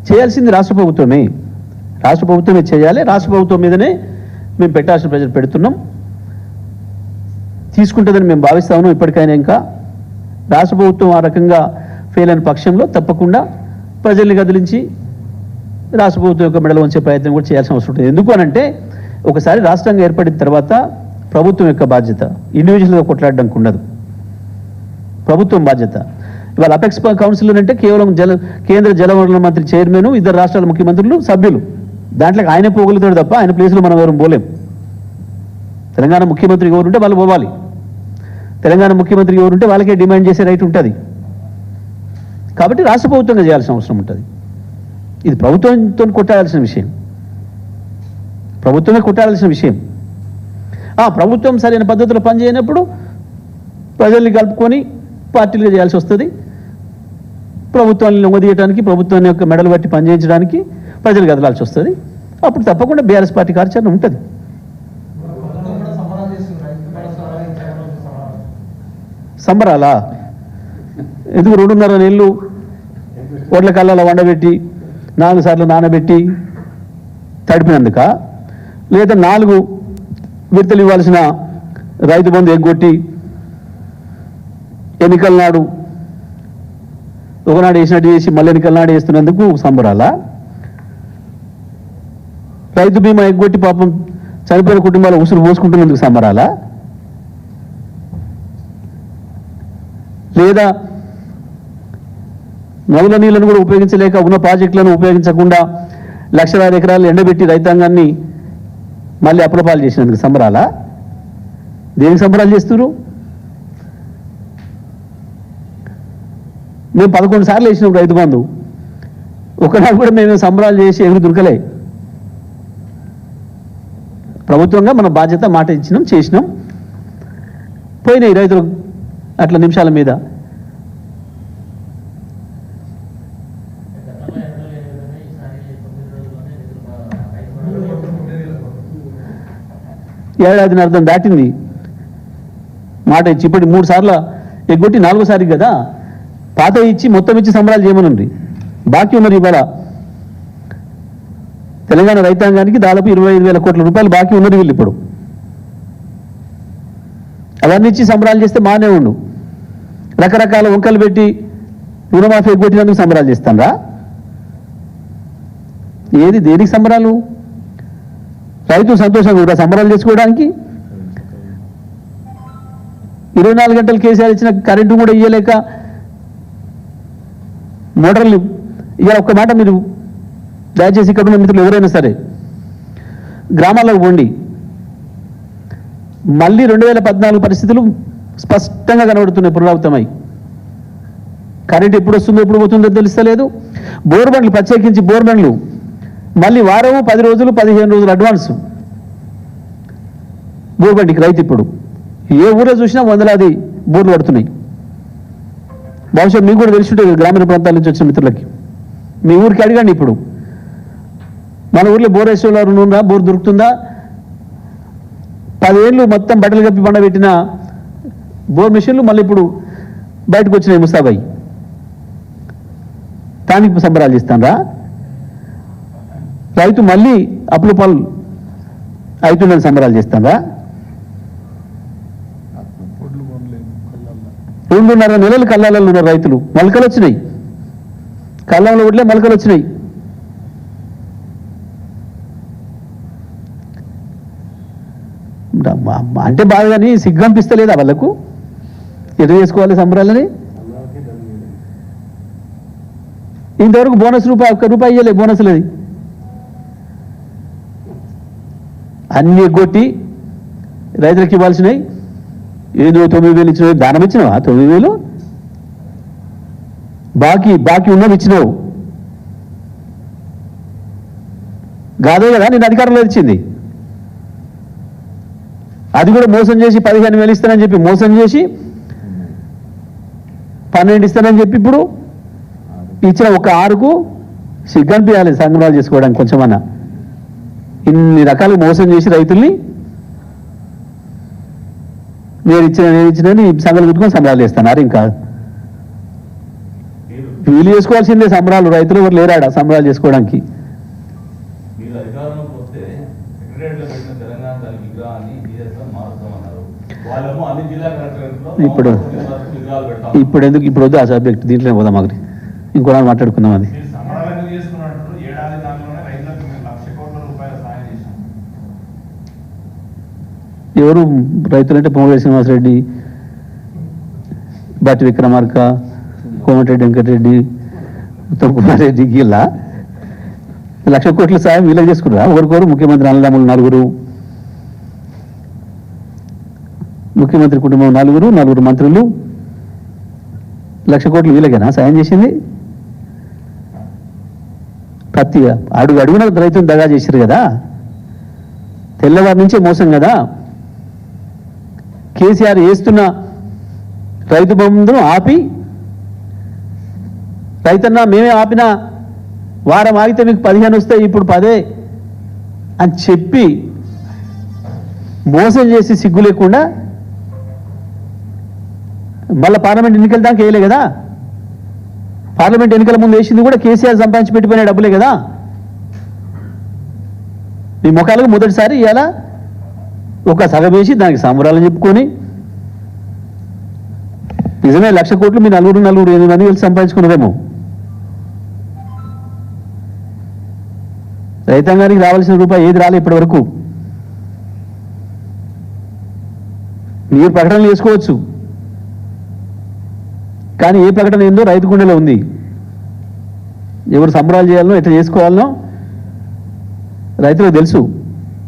చేయాల్సింది రాష్ట్ర ప్రభుత్వమే చేయాలి. రాష్ట్ర ప్రభుత్వం మీదనే మేము పెట్టాల్సిన ప్రజలు పెడుతున్నాం, తీసుకుంటుందని మేము భావిస్తా ఉన్నాం. ఇప్పటికైనా ఇంకా రాష్ట్ర ప్రభుత్వం ఆ రకంగా ఫెయిల్ అయిన పక్షంలో తప్పకుండా ప్రజల్ని కదిలించి రాష్ట్ర ప్రభుత్వం యొక్క మెడలు వంచే ప్రయత్నం కూడా చేయాల్సిన అవసరం ఉంటుంది. ఎందుకు అనంటే ఒకసారి రాష్ట్రంగా ఏర్పడిన తర్వాత ప్రభుత్వం యొక్క బాధ్యత ఇండివిజువల్గా కొట్లాడడానికి ఉండదు, ప్రభుత్వం బాధ్యత. ఇవాళ అపెక్స్ కౌన్సిల్ అంటే కేవలం కేంద్ర జలవనరుల మంత్రి చైర్మన్, ఇద్దరు రాష్ట్రాల ముఖ్యమంత్రులు సభ్యులు, దాంట్లో ఆయన పోగలుగుతాడు తప్ప ఆయన ప్లేస్లో మనం ఎవరు పోలేం. తెలంగాణ ముఖ్యమంత్రి ఎవరు ఉంటే వాళ్ళు పోవాలి, తెలంగాణ ముఖ్యమంత్రి ఎవరు ఉంటే వాళ్ళకే డిమాండ్ చేసే రైట్ ఉంటుంది. కాబట్టి రాష్ట్ర ప్రభుత్వంగా చేయాల్సిన అవసరం ఉంటుంది. ఇది ప్రభుత్వంతో కొట్టాల్సిన విషయం, ప్రభుత్వమే కొట్టాల్సిన విషయం. ప్రభుత్వం సరైన పద్ధతిలో పనిచేయనప్పుడు ప్రజల్ని కలుపుకొని పార్టీలుగా చేయాల్సి వస్తుంది. ప్రభుత్వాన్ని లొంగదీయడానికి, ప్రభుత్వాన్ని యొక్క మెడలు బట్టి పనిచేయించడానికి ప్రజలు కదలాల్సి వస్తుంది. అప్పుడు తప్పకుండా బీఆర్ఎస్ పార్టీ కార్యాచరణ ఉంటుంది. సంబరాలా? ఎందుకు 2.5 నెలలు ఓట్ల కళ్ళలో వండబెట్టి 4 సార్లు నానబెట్టి తడిపినందుక, లేదా 4 విడతలు ఇవ్వాల్సిన రైతు బంధు ఎగ్గొట్టి ఎన్నికల నాడు ఒకనాడు వేసినట్టు చేసి మళ్ళీ ఎన్నికల నాడు వేస్తున్నందుకు సంబరాలా? రైతు బీమా ఎగ్గొట్టి పాపం చనిపోయిన కుటుంబాలు ఉసురు పోసుకుంటున్నందుకు సంబరాలా? లేదా నదుల నీళ్లను కూడా ఉపయోగించలేక ఉన్న ప్రాజెక్టులను ఉపయోగించకుండా లక్షలాది ఎకరాలు ఎండబెట్టి రైతాంగాన్ని మళ్ళీ అప్పులపాలు చేసినందుకు సంబరాలా? దేనికి సంబరాలు చేస్తున్నారు? మేము 11 సార్లు వేసినాం రైతు బంధు, ఒకనాడు కూడా మేము సంబరాలు చేసి ఎగురు దొరకలే. ప్రభుత్వంగా మన బాధ్యత మాట ఇచ్చినాం, చేసినాం, పోయినాయి రైతులు అట్లా నిమిషాల మీద. ఏడాదిని అర్థం దాటింది మాట ఇచ్చి, ఇప్పటి 3 సార్లు ఎగ్గొట్టి 4వ సారి కదా. పాత ఇచ్చి మొత్తం ఇచ్చి సంబరాలు చేయమనండి. బాకీ ఉన్నారు ఇవాళ తెలంగాణ రైతాంగానికి దాదాపు 25,000 కోట్ల రూపాయలు బాకీ ఉన్నారు వీళ్ళు. ఇప్పుడు అవన్నీ ఇచ్చి సంబరాలు చేస్తే మానే ఉండు. రకరకాల వంకలు పెట్టి రుణమాఫీ ఎగ్గొట్టినందుకు సంబరాలు చేస్తానరా? ఏది దేనికి సంబరాలు? రైతు సంతోషంగా కూడా సంబరాలు చేసుకోవడానికి 24 గంటలు కేసీఆర్ ఇచ్చిన కరెంటు కూడా ఇవ్వలేక మోటార్లు ఇవాళ ఒక్క మాట మీరు దయచేసి ఇక్కడ ఉన్న మిత్రులు ఎవరైనా సరే గ్రామాలకు పోండి, మళ్ళీ 2014 పరిస్థితులు స్పష్టంగా కనబడుతున్నాయి, పునరావృతమై. కరెంట్ ఎప్పుడు వస్తుందో ఎప్పుడు పోతుందో తెలుస్తలేదు. బోర్బండ్లు, ప్రత్యేకించి బోర్బండ్లు మళ్ళీ వారము 10 రోజులు 15 రోజులు అడ్వాన్స్ బోర్బండికి రైతు. ఇప్పుడు ఏ ఊరో చూసినా 100లాది బోర్లు పడుతున్నాయి. బహుశా మీకు కూడా తెలిసి ఉంటుంది, గ్రామీణ ప్రాంతాల నుంచి వచ్చిన మిత్రులకి. మీ ఊరికి అడగండి, ఇప్పుడు మన ఊర్లో బోర్ వేసేవాళ్ళు ఉందా? బోర్ దొరుకుతుందా? 10 ఏళ్ళు మొత్తం బట్టలు కప్పి పండబెట్టిన బోర్ మిషన్లు మళ్ళీ ఇప్పుడు బయటకు వచ్చినాయి ముస్తాబాయి. దానికి సంబరాలు చేస్తానరా? రైతు మళ్ళీ అప్పుల పాలు అవుతుందని సంబరాలు చేస్తానరా? 2.5 నెలలు కళ్ళాలలో ఉన్నారు రైతులు. మొలకలు వచ్చినాయి, కళ్ళంలో ఒడ్లే మొలకలు వచ్చినాయి. అంటే బాగాని సిగ్గంపిస్తలేదా వాళ్ళకు? ఎటు చేసుకోవాలి సంబరాలని? ఇంతవరకు బోనస్ ఒక్క రూపాయి ఇయ్యలే, బోనస్లది అన్ని ఎగ్గొట్టి రైతులకు ఇవ్వాల్సినవి ఏదో 9,000 ఇచ్చినావు, దానం ఇచ్చినావా? 9,000 బాకీ ఉన్నవి ఇచ్చినావు కాదే కదా నేను అధికారంలో ఇచ్చింది. అది కూడా మోసం చేసి 15,000 ఇస్తానని చెప్పి మోసం చేసి 12 ఇస్తానని చెప్పి ఇప్పుడు ఇచ్చిన ఒక 6కు సిగ్గనిపించాలి సంబరాలు చేసుకోవడానికి కొంచెమన్నా. ఇన్ని రకాలుగా మోసం చేసి రైతుల్ని నేను ఇచ్చిన సంఘాలు గుర్తుకొని సంబరాలు చేస్తున్నారు. ఇంకా వీళ్ళు చేసుకోవాల్సిందే సంబరాలు, రైతులు ఎవరు లేరాడా సంబరాలు చేసుకోవడానికి. మీరు అధికారంలోకి వస్తే సెక్రటరియట్లో పెట్టిన తెలంగాణ తల్లి విగ్రహాన్ని బీజేపీలో మారుస్తామన్నారు. వాళ్ళేమో అన్ని జిల్లా కలెక్టరేట్లో విగ్రహాలు పెడతాం. ఇప్పుడు వద్దు ఆ సబ్జెక్ట్, దీంట్లోనే పోదాం ఆఖరి, ఇంకో నాడు మాట్లాడుకుందాం అది. మీరు సంబరాలు చేసుకున్నట్టు ఏడాది దానిలోనే రైతులకు మేము 1,00,000 కోట్ల రూపాయల సాయం చేశాం. ఎవరు రైతులంటే పొంగులేటి శ్రీనివాసరెడ్డి, బట్టి విక్రమార్క, కోమటిరెడ్డి వెంకటరెడ్డి, ఉత్తమ్ కుమార్ రెడ్డి, గీళ్ళ 1,00,000 కోట్ల సాయం వీళ్ళకి చేసుకున్నారా? ఒకరికొరు ముఖ్యమంత్రి అన్నదమ్ములు నలుగురు, ముఖ్యమంత్రి కుటుంబం నలుగురు మంత్రులు, 1,00,000 కోట్లు వీళ్ళకేనా సాయం చేసింది? ప్రతి అడుగున రైతులు దగా చేశారు కదా, తెల్లవారి నుంచే మోసం కదా. కేసీఆర్ వేస్తున్న రైతు బంధును ఆపి, రైతన్నా మేమే ఆపినా వారం ఆగితే మీకు 15 వస్తాయి, ఇప్పుడు 10 అని చెప్పి మోసం చేసి సిగ్గు లేకుండా మళ్ళీ పార్లమెంట్ ఎన్నికల దాకా వేయలే కదా. పార్లమెంట్ ఎన్నికల ముందు వేసింది కూడా కేసీఆర్ సంపాదించి పెట్టిపోయిన డబ్బులే కదా. మీ ముఖాలకు మొదటిసారి ఇవాళ ఒక సగం వేసి దానికి సంబరాలని చెప్పుకొని, నిజమే 1,00,000 కోట్లు మీ నలుగురు 8 మంది కలిసి సంపాదించుకున్నారేమో. రైతాంగానికి రావాల్సిన రూపాయి ఏది రాలే ఇప్పటి వరకు. మీరు ప్రకటనలు చేసుకోవచ్చు, కానీ ఏ ప్రకటన ఏందో రైతు గుండెలో ఉంది. ఎవరు సంబరాలు చేయాలనో ఎట్లా చేసుకోవాలనో రైతులకు తెలుసు.